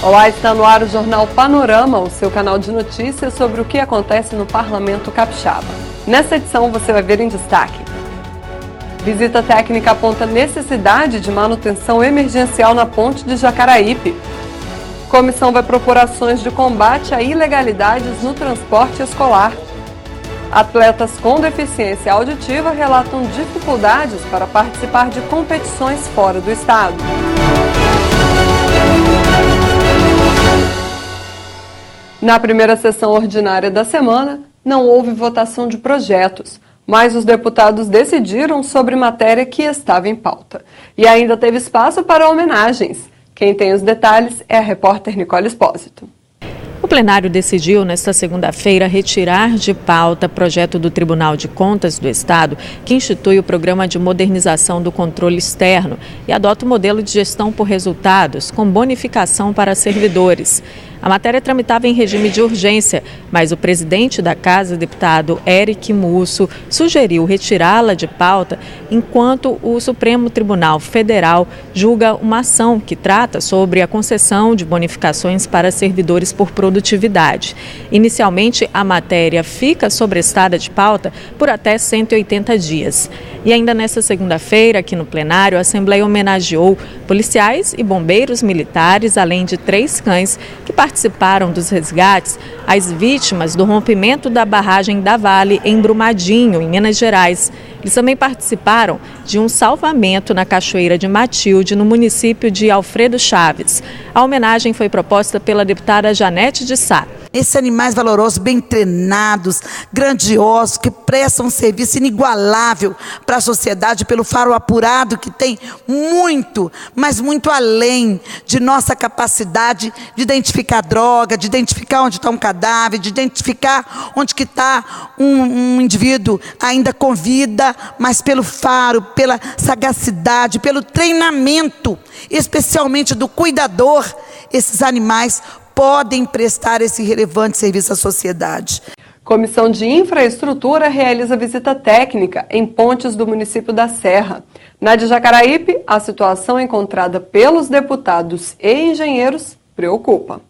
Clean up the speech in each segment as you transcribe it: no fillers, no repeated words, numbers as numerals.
Olá, está no ar o Jornal Panorama, o seu canal de notícias sobre o que acontece no Parlamento Capixaba. Nessa edição você vai ver em destaque: visita técnica aponta necessidade de manutenção emergencial na ponte de Jacaraípe. Comissão vai propor ações de combate a ilegalidades no transporte escolar. Atletas com deficiência auditiva relatam dificuldades para participar de competições fora do estado. Na primeira sessão ordinária da semana, não houve votação de projetos, mas os deputados decidiram sobre matéria que estava em pauta. E ainda teve espaço para homenagens. Quem tem os detalhes é a repórter Nicole Espósito. O plenário decidiu, nesta segunda-feira, retirar de pauta projeto do Tribunal de Contas do Estado, que institui o Programa de Modernização do Controle Externo e adota o modelo de gestão por resultados, com bonificação para servidores. A matéria tramitava em regime de urgência, mas o presidente da Casa, deputado Eric Musso, sugeriu retirá-la de pauta enquanto o Supremo Tribunal Federal julga uma ação que trata sobre a concessão de bonificações para servidores por produtividade. Inicialmente, a matéria fica sobrestada de pauta por até 180 dias. E ainda nesta segunda-feira, aqui no plenário, a Assembleia homenageou policiais e bombeiros militares, além de 3 cães que participaram dos resgates às vítimas do rompimento da barragem da Vale em Brumadinho, em Minas Gerais. Eles também participaram de um salvamento na Cachoeira de Matilde, no município de Alfredo Chaves. A homenagem foi proposta pela deputada Janete de Sá. Esses animais valorosos, bem treinados, grandiosos, que prestam um serviço inigualável para a sociedade pelo faro apurado que tem muito, mas muito além de nossa capacidade de identificar droga, de identificar onde está um cadáver, de identificar onde que está um indivíduo ainda com vida, mas pelo faro, pela sagacidade, pelo treinamento, especialmente do cuidador, esses animais podem prestar esse relevante serviço à sociedade. Comissão de Infraestrutura realiza visita técnica em pontes do município da Serra. Na de Jacaraípe, a situação encontrada pelos deputados e engenheiros preocupa.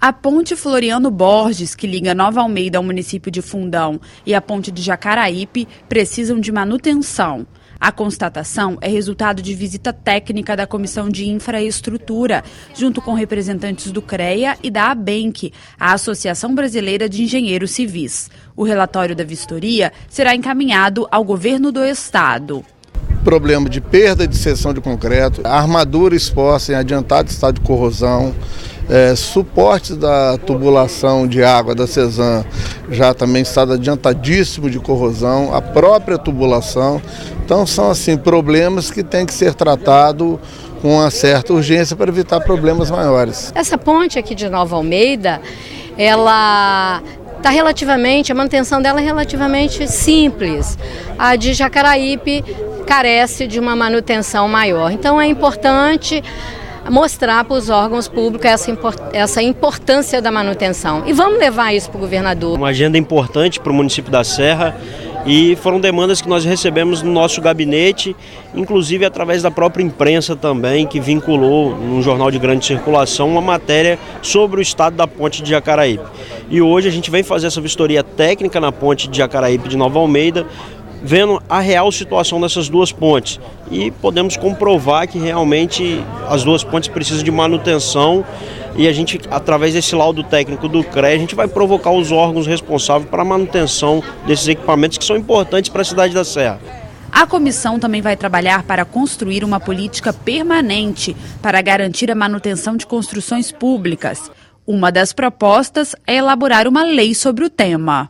A ponte Floriano Borges, que liga Nova Almeida ao município de Fundão, e a ponte de Jacaraípe precisam de manutenção. A constatação é resultado de visita técnica da Comissão de Infraestrutura, junto com representantes do CREA e da ABENC, a Associação Brasileira de Engenheiros Civis. O relatório da vistoria será encaminhado ao governo do estado. Problema de perda de seção de concreto, armadura exposta em adiantado estado de corrosão, suporte da tubulação de água da Cesan já também estado adiantadíssimo de corrosão, a própria tubulação. Então são assim problemas que têm que ser tratados com uma certa urgência para evitar problemas maiores. Essa ponte aqui de Nova Almeida, ela está a manutenção dela é relativamente simples. A de Jacaraípe carece de uma manutenção maior. Então é importante mostrar para os órgãos públicos essa importância da manutenção. E vamos levar isso para o governador. Uma agenda importante para o município da Serra e foram demandas que nós recebemos no nosso gabinete, inclusive através da própria imprensa também, que vinculou num jornal de grande circulação uma matéria sobre o estado da ponte de Jacaraípe. E hoje a gente vem fazer essa vistoria técnica na ponte de Jacaraípe de Nova Almeida, vendo a real situação dessas duas pontes e podemos comprovar que realmente as duas pontes precisam de manutenção e a gente, através desse laudo técnico do CREA, a gente vai provocar os órgãos responsáveis para a manutenção desses equipamentos que são importantes para a cidade da Serra. A comissão também vai trabalhar para construir uma política permanente para garantir a manutenção de construções públicas. Uma das propostas é elaborar uma lei sobre o tema.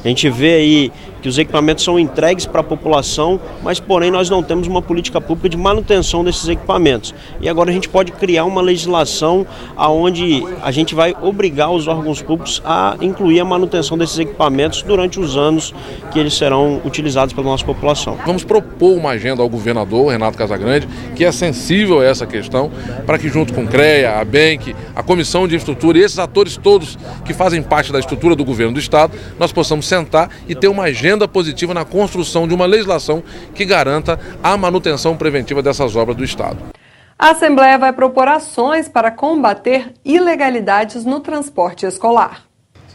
A gente vê aí que os equipamentos são entregues para a população, mas porém nós não temos uma política pública de manutenção desses equipamentos. E agora a gente pode criar uma legislação onde a gente vai obrigar os órgãos públicos a incluir a manutenção desses equipamentos durante os anos que eles serão utilizados pela nossa população. Vamos propor uma agenda ao governador, Renato Casagrande, que é sensível a essa questão, para que junto com o CREA, a ABENC, a Comissão de Infraestrutura e esses atores todos que fazem parte da estrutura do governo do estado, nós possamos sentar e ter uma agenda positiva na construção de uma legislação que garanta a manutenção preventiva dessas obras do estado. A Assembleia vai propor ações para combater ilegalidades no transporte escolar.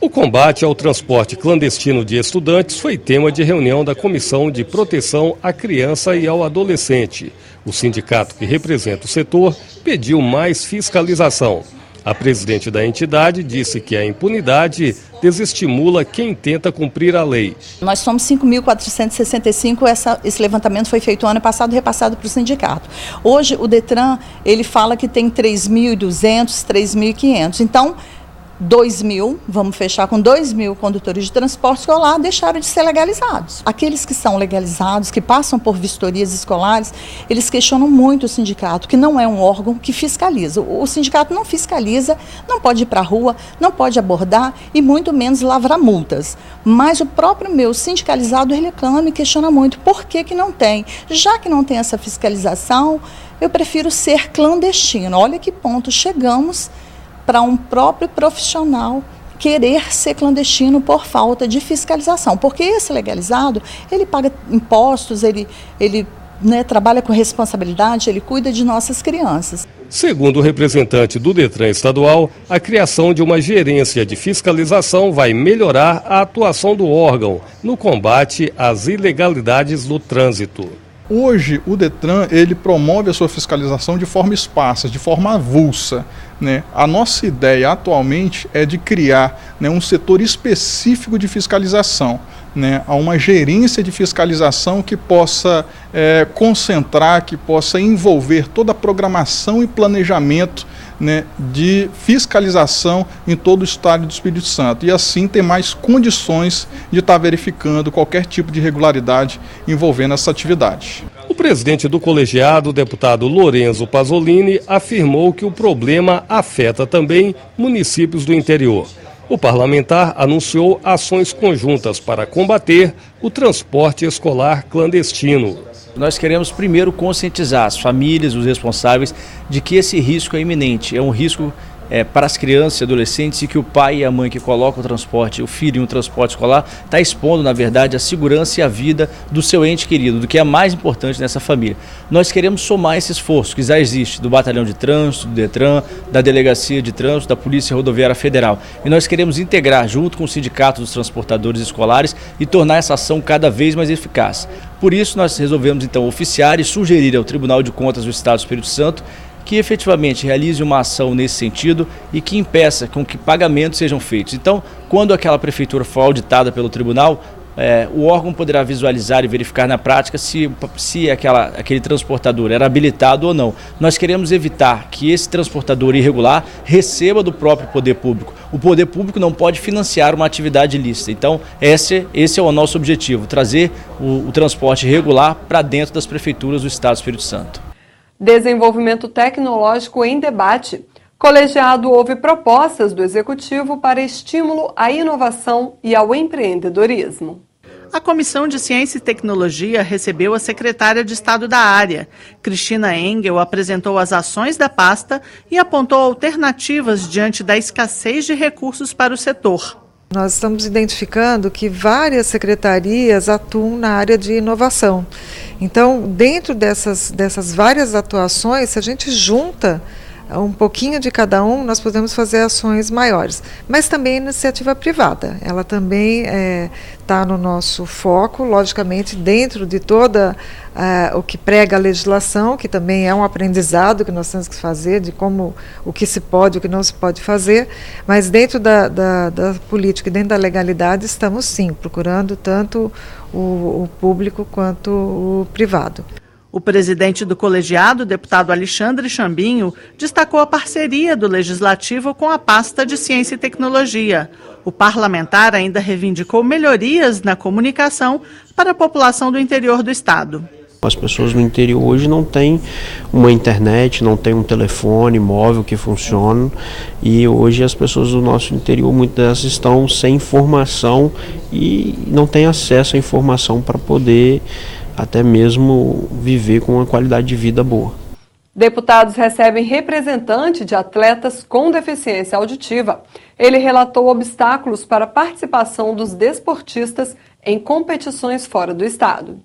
O combate ao transporte clandestino de estudantes foi tema de reunião da Comissão de Proteção à Criança e ao Adolescente. O sindicato que representa o setor pediu mais fiscalização. A presidente da entidade disse que a impunidade desestimula quem tenta cumprir a lei. Nós somos 5.465, esse levantamento foi feito ano passado, repassado para o sindicato. Hoje o Detran, ele fala que tem 3.200, 3.500, então 2.000, vamos fechar com 2.000 condutores de transporte escolar deixaram de ser legalizados. Aqueles que são legalizados, que passam por vistorias escolares, eles questionam muito o sindicato, que não é um órgão que fiscaliza. O sindicato não fiscaliza, não pode ir para a rua, não pode abordar e muito menos lavrar multas. Mas o próprio meu sindicalizado reclama e questiona muito por que não tem. Já que não tem essa fiscalização, eu prefiro ser clandestino. Olha que ponto chegamos para um próprio profissional querer ser clandestino por falta de fiscalização. Porque esse legalizado, ele paga impostos, ele trabalha com responsabilidade, ele cuida de nossas crianças. Segundo o representante do Detran estadual, a criação de uma gerência de fiscalização vai melhorar a atuação do órgão no combate às ilegalidades do trânsito. Hoje, o Detran, ele promove a sua fiscalização de forma esparsa, de forma avulsa, né? A nossa ideia atualmente é de criar, né, um setor específico de fiscalização, né? Uma gerência de fiscalização que possa concentrar, que possa envolver toda a programação e planejamento, né, de fiscalização em todo o estado do Espírito Santo e assim ter mais condições de estar verificando qualquer tipo de irregularidade envolvendo essa atividade. O presidente do colegiado, o deputado Lorenzo Pasolini, afirmou que o problema afeta também municípios do interior. O parlamentar anunciou ações conjuntas para combater o transporte escolar clandestino. Nós queremos primeiro conscientizar as famílias, os responsáveis, de que esse risco é iminente, é um risco para as crianças e adolescentes e que o pai e a mãe que colocam o transporte, o filho em um transporte escolar, está expondo, na verdade, a segurança e a vida do seu ente querido, do que é mais importante nessa família. Nós queremos somar esse esforço que já existe do Batalhão de Trânsito, do Detran, da Delegacia de Trânsito, da Polícia Rodoviária Federal. E nós queremos integrar junto com o Sindicato dos Transportadores Escolares e tornar essa ação cada vez mais eficaz. Por isso, nós resolvemos, então, oficiar e sugerir ao Tribunal de Contas do Estado do Espírito Santo que efetivamente realize uma ação nesse sentido e que impeça com que pagamentos sejam feitos. Então, quando aquela prefeitura for auditada pelo tribunal, o órgão poderá visualizar e verificar na prática se aquele transportador era habilitado ou não. Nós queremos evitar que esse transportador irregular receba do próprio poder público. O poder público não pode financiar uma atividade ilícita. Então, esse é o nosso objetivo, trazer o transporte regular para dentro das prefeituras do Estado do Espírito Santo. Desenvolvimento tecnológico em debate. Colegiado ouve propostas do Executivo para estímulo à inovação e ao empreendedorismo. A Comissão de Ciência e Tecnologia recebeu a secretária de Estado da área. Cristina Engel apresentou as ações da pasta e apontou alternativas diante da escassez de recursos para o setor. Nós estamos identificando que várias secretarias atuam na área de inovação. Então, dentro dessas várias atuações, se a gente junta um pouquinho de cada um, nós podemos fazer ações maiores. Mas também a iniciativa privada, ela também está no nosso foco, logicamente dentro de toda o que prega a legislação, que também é um aprendizado que nós temos que fazer, de como o que se pode e o que não se pode fazer, mas dentro da política e dentro da legalidade estamos sim procurando tanto o público quanto o privado. O presidente do colegiado, deputado Alexandre Chambinho, destacou a parceria do Legislativo com a pasta de Ciência e Tecnologia. O parlamentar ainda reivindicou melhorias na comunicação para a população do interior do estado. As pessoas no interior hoje não têm uma internet, não têm um telefone móvel que funcione, e hoje as pessoas do nosso interior, muitas delas estão sem informação e não têm acesso à informação para poder até mesmo viver com uma qualidade de vida boa. Deputados recebem representante de atletas com deficiência auditiva. Ele relatou obstáculos para a participação dos desportistas em competições fora do estado.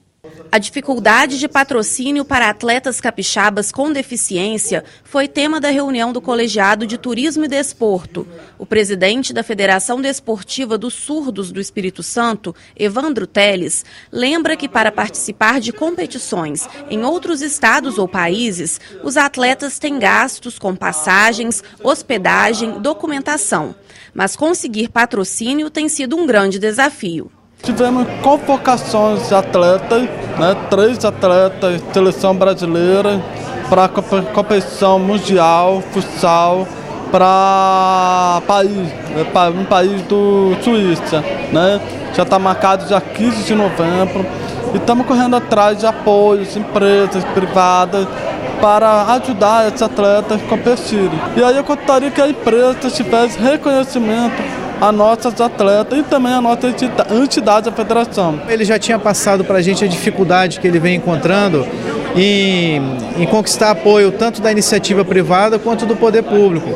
A dificuldade de patrocínio para atletas capixabas com deficiência foi tema da reunião do Colegiado de Turismo e Desporto. O presidente da Federação Desportiva dos Surdos do Espírito Santo, Evandro Teles, lembra que para participar de competições em outros estados ou países, os atletas têm gastos com passagens, hospedagem, documentação. Mas conseguir patrocínio tem sido um grande desafio. Tivemos convocações de atletas, 3 atletas, seleção brasileira, para competição mundial, futsal, para um país do Suíça. Já está marcado dia 15 de novembro e estamos correndo atrás de apoios, empresas privadas, para ajudar esses atletas a competirem. E aí eu gostaria que a empresa tivesse reconhecimento a nossos atletas e também a nossa entidade da federação. Ele já tinha passado para a gente a dificuldade que ele vem encontrando em conquistar apoio tanto da iniciativa privada quanto do poder público.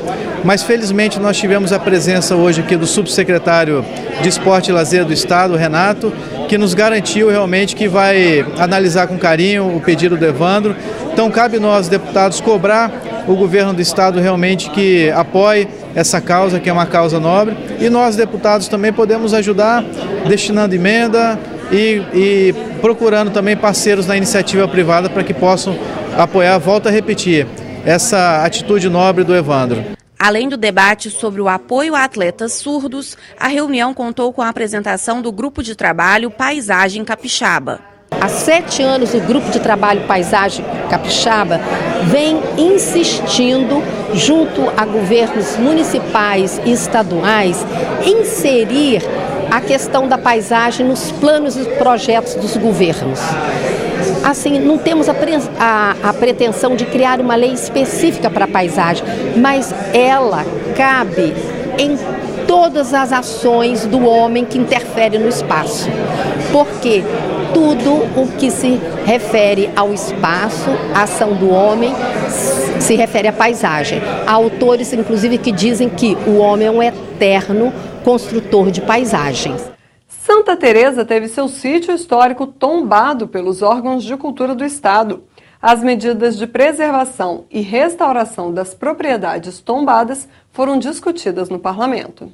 Mas felizmente nós tivemos a presença hoje aqui do subsecretário de Esporte e Lazer do Estado, Renato, que nos garantiu realmente que vai analisar com carinho o pedido do Evandro. Então cabe nós, deputados, cobrar o governo do Estado realmente que apoie essa causa, que é uma causa nobre, e nós, deputados, também podemos ajudar destinando emenda e procurando também parceiros na iniciativa privada para que possam apoiar, volto a repetir, essa atitude nobre do Evandro. Além do debate sobre o apoio a atletas surdos, a reunião contou com a apresentação do Grupo de Trabalho Paisagem Capixaba. Há 7 anos, o Grupo de Trabalho Paisagem Capixaba vem insistindo, junto a governos municipais e estaduais, inserir a questão da paisagem nos planos e projetos dos governos. Assim, não temos a pretensão de criar uma lei específica para a paisagem, mas ela cabe em todas as ações do homem que interfere no espaço. Porque tudo o que se refere ao espaço, a ação do homem, se refere à paisagem. Há autores, inclusive, que dizem que o homem é um eterno construtor de paisagens. Santa Teresa teve seu sítio histórico tombado pelos órgãos de cultura do estado. As medidas de preservação e restauração das propriedades tombadas foram discutidas no parlamento.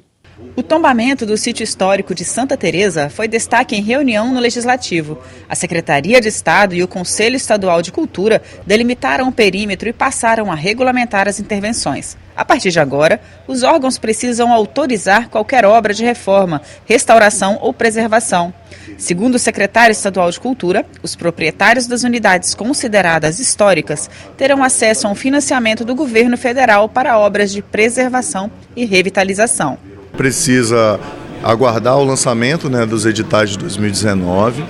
O tombamento do sítio histórico de Santa Teresa foi destaque em reunião no Legislativo. A Secretaria de Estado e o Conselho Estadual de Cultura delimitaram o perímetro e passaram a regulamentar as intervenções. A partir de agora, os órgãos precisam autorizar qualquer obra de reforma, restauração ou preservação. Segundo o secretário estadual de Cultura, os proprietários das unidades consideradas históricas terão acesso a um financiamento do governo federal para obras de preservação e revitalização. Precisa aguardar o lançamento dos editais de 2019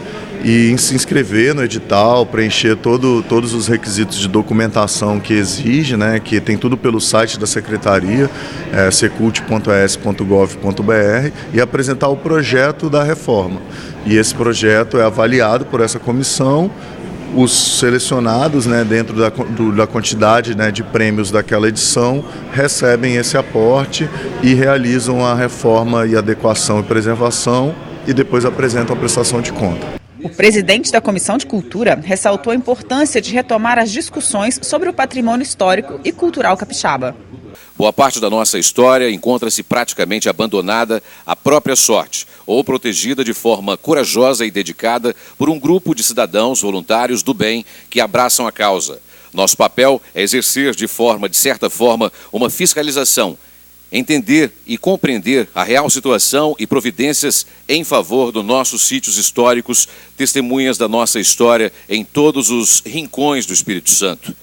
e se inscrever no edital, preencher todos os requisitos de documentação que exige, que tem tudo pelo site da Secretaria, secult.es.gov.br, e apresentar o projeto da reforma. E esse projeto é avaliado por essa comissão. Os selecionados, dentro da quantidade de prêmios daquela edição, recebem esse aporte e realizam a reforma e adequação e preservação e depois apresentam a prestação de conta. O presidente da Comissão de Cultura ressaltou a importância de retomar as discussões sobre o patrimônio histórico e cultural capixaba. Boa parte da nossa história encontra-se praticamente abandonada à própria sorte ou protegida de forma corajosa e dedicada por um grupo de cidadãos voluntários do bem que abraçam a causa. Nosso papel é exercer de certa forma, uma fiscalização, entender e compreender a real situação e providências em favor dos nossos sítios históricos, testemunhas da nossa história em todos os rincões do Espírito Santo.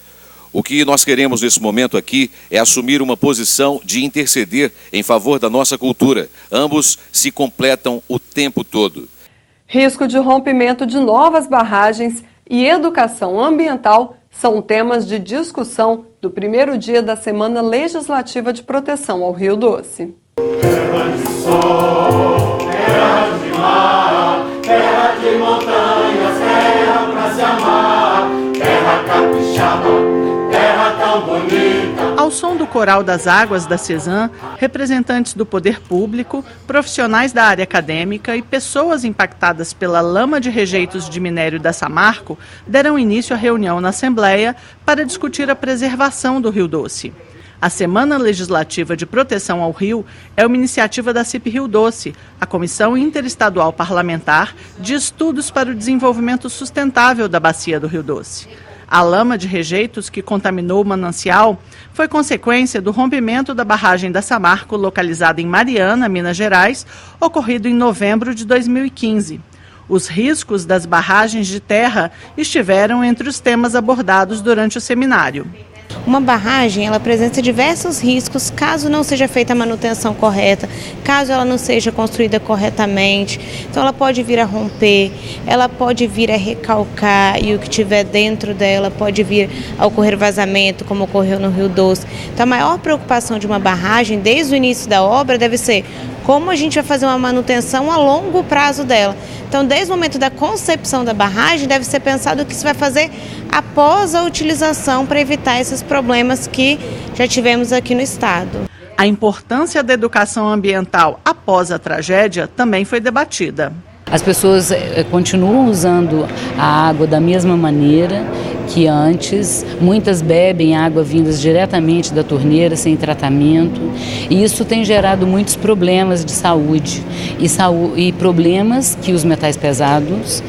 O que nós queremos nesse momento aqui é assumir uma posição de interceder em favor da nossa cultura. Ambos se completam o tempo todo. Risco de rompimento de novas barragens e educação ambiental são temas de discussão do primeiro dia da Semana Legislativa de Proteção ao Rio Doce. Terra de sol, terra de mar, terra de montanhas, terra pra se amar, terra capixaba, terra tão bonita. Ao som do Coral das Águas da CESAM, representantes do poder público, profissionais da área acadêmica e pessoas impactadas pela lama de rejeitos de minério da Samarco deram início à reunião na Assembleia para discutir a preservação do Rio Doce. A Semana Legislativa de Proteção ao Rio é uma iniciativa da CIP Rio Doce, a Comissão Interestadual Parlamentar de Estudos para o Desenvolvimento Sustentável da Bacia do Rio Doce. A lama de rejeitos que contaminou o manancial foi consequência do rompimento da barragem da Samarco, localizada em Mariana, Minas Gerais, ocorrido em novembro de 2015. Os riscos das barragens de terra estiveram entre os temas abordados durante o seminário. Uma barragem, ela apresenta diversos riscos caso não seja feita a manutenção correta, caso ela não seja construída corretamente. Então ela pode vir a romper, ela pode vir a recalcar e o que tiver dentro dela pode vir a ocorrer vazamento, como ocorreu no Rio Doce. Então a maior preocupação de uma barragem desde o início da obra deve ser como a gente vai fazer uma manutenção a longo prazo dela. Então, desde o momento da concepção da barragem, deve ser pensado o que se vai fazer após a utilização para evitar esses problemas que já tivemos aqui no estado. A importância da educação ambiental após a tragédia também foi debatida. As pessoas continuam usando a água da mesma maneira que antes, muitas bebem água vindas diretamente da torneira, sem tratamento, e isso tem gerado muitos problemas de saúde. E problemas que os metais pesados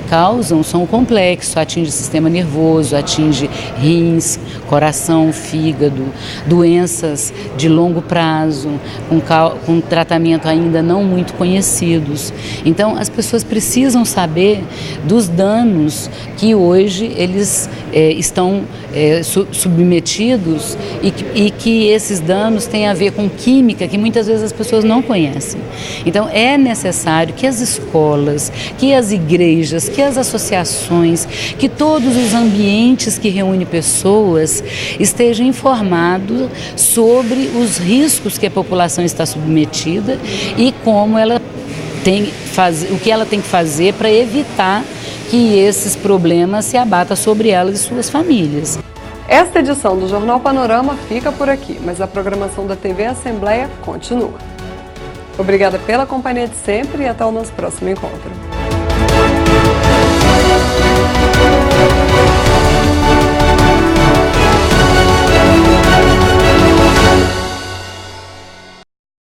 causam são complexos, atinge o sistema nervoso, atinge rins, coração, fígado, doenças de longo prazo, com tratamento ainda não muito conhecidos. Então, as pessoas precisam saber dos danos que hoje eles estão submetidos e que esses danos têm a ver com química que muitas vezes as pessoas não conhecem. Então é necessário que as escolas, que as igrejas, que as associações, que todos os ambientes que reúnem pessoas estejam informados sobre os riscos que a população está submetida e como ela o que ela tem que fazer para evitar que esses problemas se abatam sobre elas e suas famílias. Esta edição do Jornal Panorama fica por aqui, mas a programação da TV Assembleia continua. Obrigada pela companhia de sempre e até o nosso próximo encontro.